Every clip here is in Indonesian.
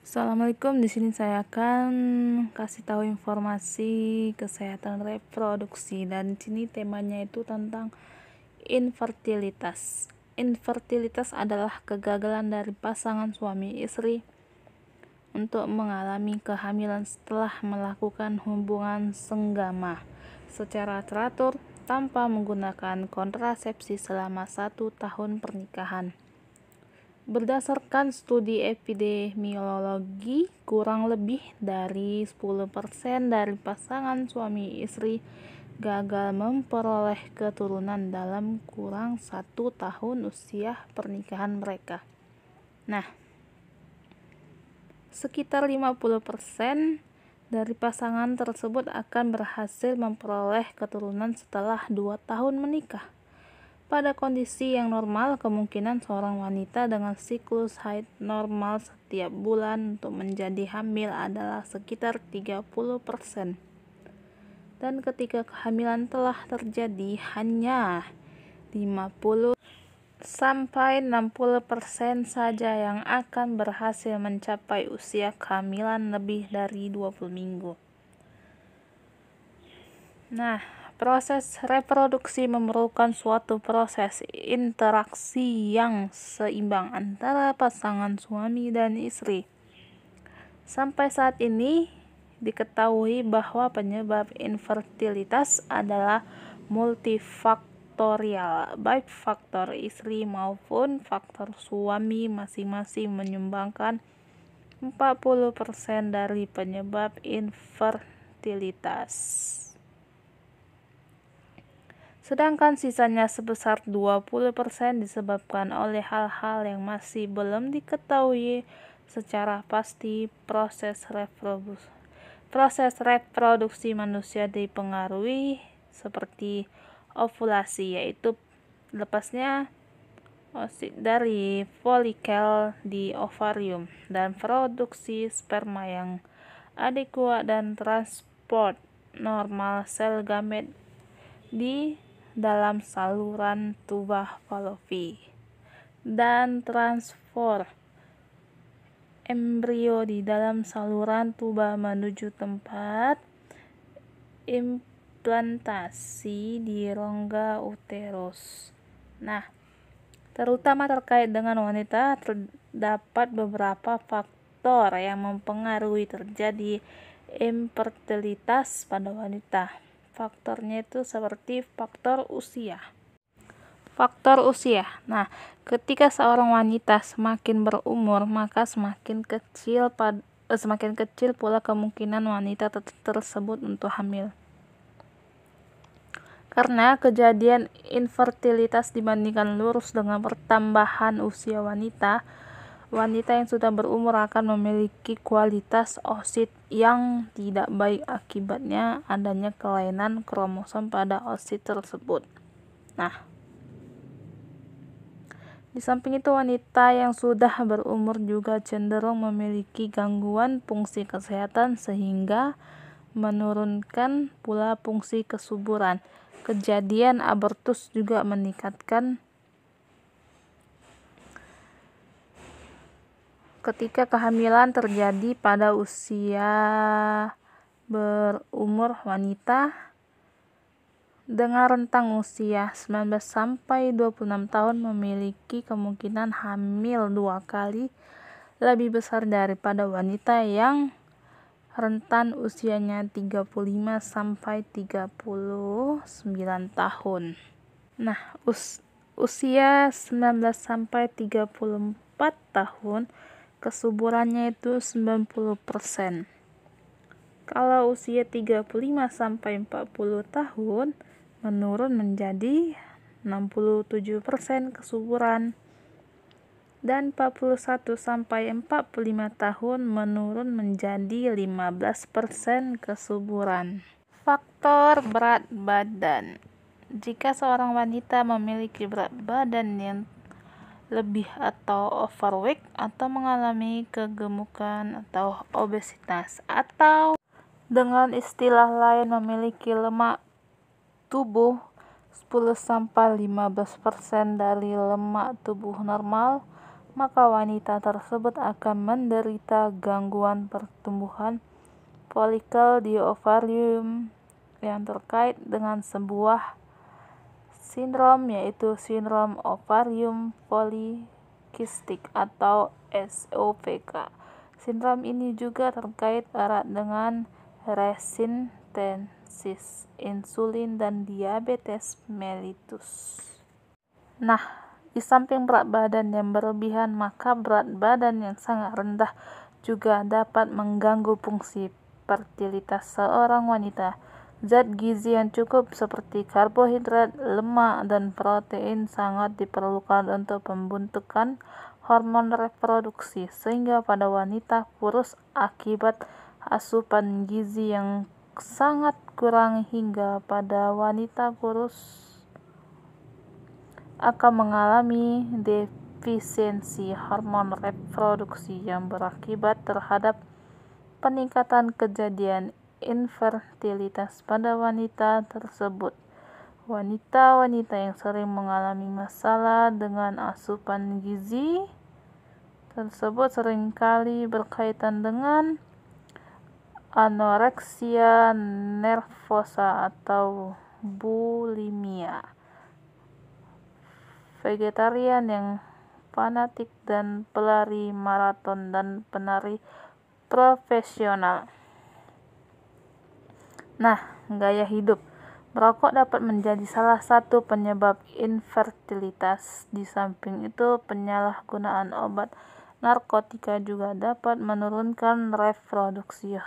Assalamualaikum, di sini saya akan kasih tahu informasi kesehatan reproduksi dan di sini temanya itu tentang infertilitas. Infertilitas adalah kegagalan dari pasangan suami istri untuk mengalami kehamilan setelah melakukan hubungan senggama secara teratur tanpa menggunakan kontrasepsi selama 1 tahun pernikahan. Berdasarkan studi epidemiologi, kurang lebih dari 10% dari pasangan suami istri gagal memperoleh keturunan dalam kurang 1 tahun usia pernikahan mereka. Nah, sekitar 50% dari pasangan tersebut akan berhasil memperoleh keturunan setelah 2 tahun menikah. Pada kondisi yang normal, kemungkinan seorang wanita dengan siklus haid normal setiap bulan untuk menjadi hamil adalah sekitar 30%. Dan ketika kehamilan telah terjadi, hanya 50 sampai 60% saja yang akan berhasil mencapai usia kehamilan lebih dari 20 minggu. Nah, proses reproduksi memerlukan suatu proses interaksi yang seimbang antara pasangan suami dan istri. Sampai saat ini diketahui bahwa penyebab infertilitas adalah multifaktorial, baik faktor istri maupun faktor suami masing-masing menyumbangkan 40% dari penyebab infertilitas. Sedangkan sisanya sebesar 20% disebabkan oleh hal-hal yang masih belum diketahui secara pasti. Proses reproduksi manusia dipengaruhi seperti ovulasi, yaitu lepasnya oosit dari folikel di ovarium, dan produksi sperma yang adekuat dan transport normal sel gamet di dalam saluran tuba Fallopi, dan transfer embrio di dalam saluran tuba menuju tempat implantasi di rongga uterus. Nah, terutama terkait dengan wanita, terdapat beberapa faktor yang mempengaruhi terjadi infertilitas pada wanita. Faktornya itu seperti faktor usia. Nah, ketika seorang wanita semakin berumur, maka semakin kecil pula kemungkinan wanita tersebut untuk hamil. Karena kejadian infertilitas dibandingkan lurus dengan pertambahan usia wanita yang sudah berumur akan memiliki kualitas oosit yang tidak baik, akibatnya adanya kelainan kromosom pada oosit tersebut. Nah, di samping itu, wanita yang sudah berumur juga cenderung memiliki gangguan fungsi kesehatan sehingga menurunkan pula fungsi kesuburan. Kejadian abortus juga meningkatkan ketika kehamilan terjadi pada usia berumur. Wanita dengan rentang usia 19 sampai 26 tahun memiliki kemungkinan hamil 2 kali lebih besar daripada wanita yang rentan usianya 35 sampai 39 tahun. Nah, usia 19 sampai 34 tahun kesuburannya itu 90%. Kalau usia 35 sampai 40 tahun menurun menjadi 67% kesuburan, dan 41 sampai 45 tahun menurun menjadi 15% kesuburan. Faktor berat badan. Jika seorang wanita memiliki berat badan yang lebih atau overweight, atau mengalami kegemukan atau obesitas, atau dengan istilah lain memiliki lemak tubuh 10 sampai 15% dari lemak tubuh normal, maka wanita tersebut akan menderita gangguan pertumbuhan folikel di ovarium yang terkait dengan sebuah sindrom, yaitu sindrom ovarium polikistik atau SOVK. Sindrom ini juga terkait erat dengan resistensi insulin dan diabetes mellitus. Nah, di samping berat badan yang berlebihan, maka berat badan yang sangat rendah juga dapat mengganggu fungsi fertilitas seorang wanita. Zat gizi yang cukup seperti karbohidrat, lemak, dan protein sangat diperlukan untuk pembentukan hormon reproduksi, sehingga pada wanita kurus akibat asupan gizi yang sangat kurang hingga pada wanita kurus akan mengalami defisiensi hormon reproduksi yang berakibat terhadap peningkatan kejadian infertilitas pada wanita tersebut. Wanita-wanita yang sering mengalami masalah dengan asupan gizi tersebut seringkali berkaitan dengan anoreksia nervosa atau bulimia, vegetarian yang fanatik, dan pelari maraton dan penari profesional. Nah, gaya hidup. Merokok dapat menjadi salah satu penyebab infertilitas. Di samping itu, penyalahgunaan obat narkotika juga dapat menurunkan reproduksi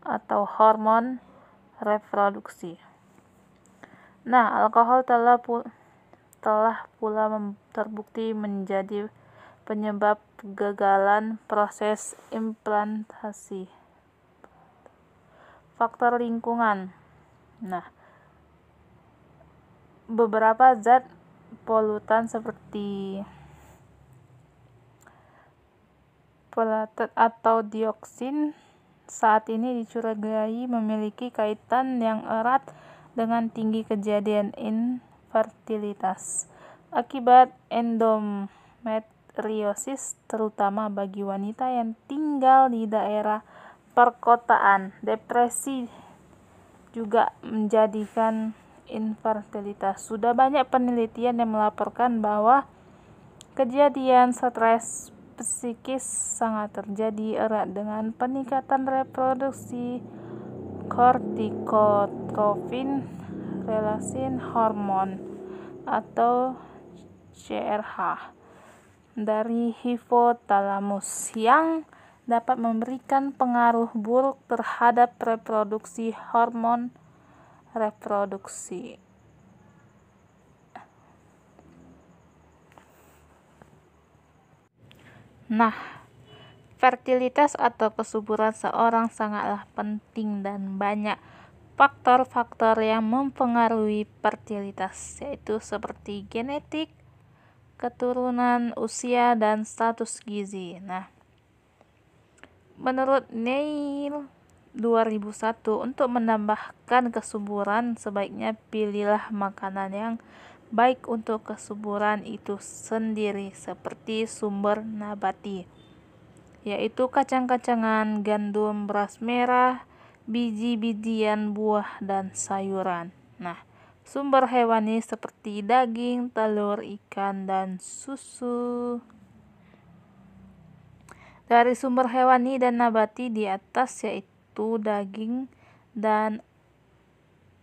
atau hormon reproduksi. Nah, alkohol telah pula terbukti menjadi penyebab kegagalan proses implantasi. Faktor lingkungan. Nah, beberapa zat polutan seperti phthalate atau dioksin saat ini dicurigai memiliki kaitan yang erat dengan tinggi kejadian infertilitas akibat endometriosis, terutama bagi wanita yang tinggal di daerah perkotaan. Depresi juga menjadikan infertilitas. Sudah banyak penelitian yang melaporkan bahwa kejadian stres psikis sangat terjadi erat dengan peningkatan reproduksi kortikotropin relaxin hormon atau CRH dari hipotalamus yang dapat memberikan pengaruh buruk terhadap reproduksi hormon reproduksi. Nah, fertilitas atau kesuburan seorang sangatlah penting dan banyak faktor-faktor yang mempengaruhi fertilitas, yaitu seperti genetik, keturunan, usia, dan status gizi. Nah, menurut Neil 2001, untuk menambahkan kesuburan sebaiknya pilihlah makanan yang baik untuk kesuburan itu sendiri, seperti sumber nabati, yaitu kacang-kacangan, gandum, beras merah, biji-bijian, buah, dan sayuran. Nah, sumber hewani seperti daging, telur, ikan, dan susu. Dari sumber hewani dan nabati di atas, yaitu daging dan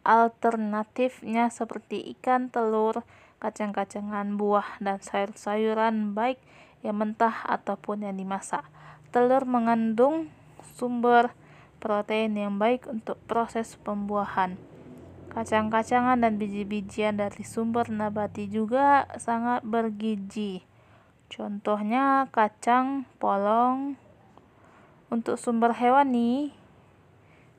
alternatifnya seperti ikan, telur, kacang-kacangan, buah, dan sayur-sayuran baik yang mentah ataupun yang dimasak. Telur mengandung sumber protein yang baik untuk proses pembuahan. Kacang-kacangan dan biji-bijian dari sumber nabati juga sangat bergizi. Contohnya kacang polong. Untuk sumber hewani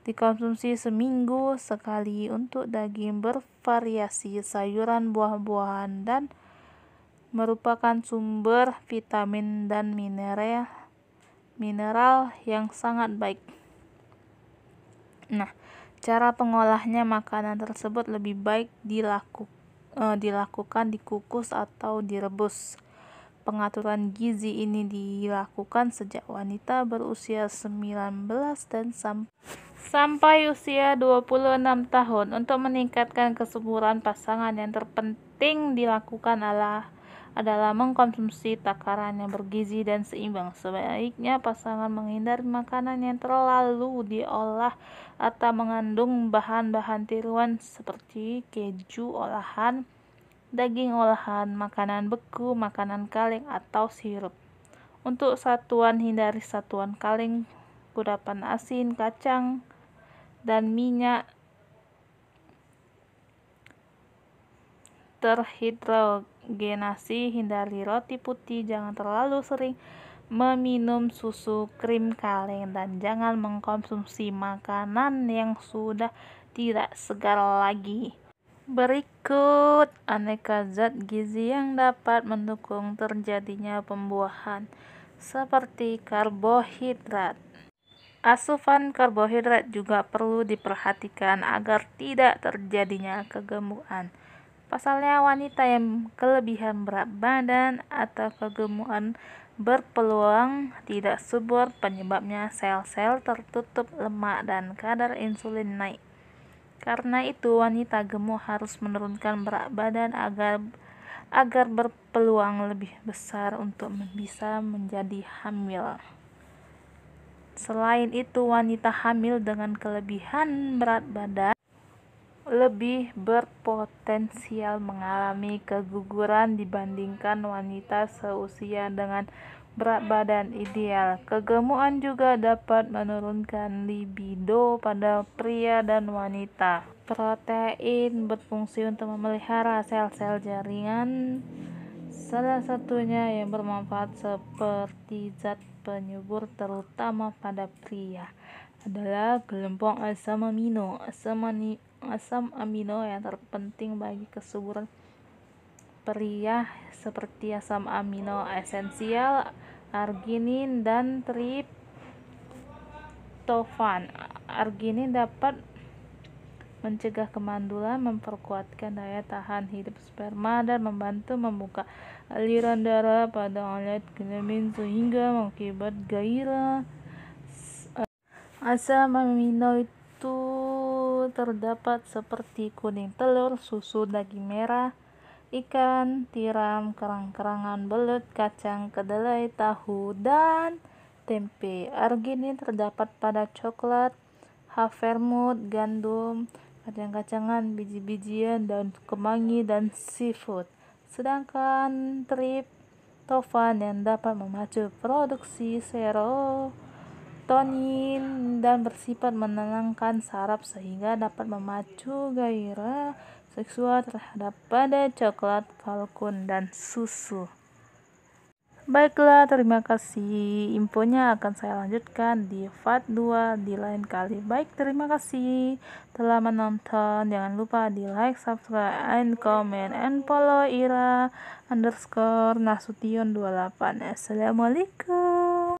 dikonsumsi seminggu sekali. Untuk daging bervariasi, sayuran, buah-buahan, dan merupakan sumber vitamin dan mineral yang sangat baik. Nah, cara pengolahnya makanan tersebut lebih baik dilakukan dilakukan dikukus atau direbus. Pengaturan gizi ini dilakukan sejak wanita berusia 19 dan sampai usia 26 tahun. Untuk meningkatkan kesuburan pasangan, yang terpenting dilakukan adalah mengkonsumsi takaran yang bergizi dan seimbang. Sebaiknya pasangan menghindari makanan yang terlalu diolah atau mengandung bahan-bahan tiruan seperti keju olahan, daging olahan, makanan beku, makanan kaleng, atau sirup. Untuk satuan, hindari satuan kaleng, kudapan asin, kacang, dan minyak terhidrogenasi. Hindari roti putih, jangan terlalu sering meminum susu, krim kaleng, dan jangan mengkonsumsi makanan yang sudah tidak segar lagi. Berikut aneka zat gizi yang dapat mendukung terjadinya pembuahan, seperti karbohidrat. Asupan karbohidrat juga perlu diperhatikan agar tidak terjadinya kegemukan. Pasalnya, wanita yang kelebihan berat badan atau kegemukan berpeluang tidak subur. Penyebabnya sel-sel tertutup lemak dan kadar insulin naik. Karena itu, wanita gemuk harus menurunkan berat badan agar berpeluang lebih besar untuk bisa menjadi hamil. Selain itu, wanita hamil dengan kelebihan berat badan lebih berpotensial mengalami keguguran dibandingkan wanita seusia dengan berat badan ideal. Kegemukan juga dapat menurunkan libido pada pria dan wanita. Protein berfungsi untuk memelihara sel-sel jaringan. Salah satunya yang bermanfaat seperti zat penyubur, terutama pada pria, adalah kelompok asam amino. Asam amino yang terpenting bagi kesuburan pria seperti asam amino esensial, arginin, dan triptofan. Arginin dapat mencegah kemandulan, memperkuatkan daya tahan hidup sperma, dan membantu membuka aliran darah pada alat kelamin sehingga mengakibat gairah. Asam amino itu terdapat seperti kuning telur, susu, daging merah, ikan, tiram, kerang-kerangan, belut, kacang kedelai, tahu, dan tempe. Arginin terdapat pada coklat, havermut, gandum, kacang-kacangan, biji-bijian, daun kemangi, dan seafood. Sedangkan triptofan yang dapat memacu produksi serotonin dan bersifat menenangkan saraf sehingga dapat memacu gairah seksual terhadap pada coklat, kalkun, dan susu. Baiklah, terima kasih. Infonya akan saya lanjutkan di part 2 di lain kali. Baik, terima kasih telah menonton. Jangan lupa di like, subscribe, and comment, and follow Ira_Nasution 28. Assalamualaikum.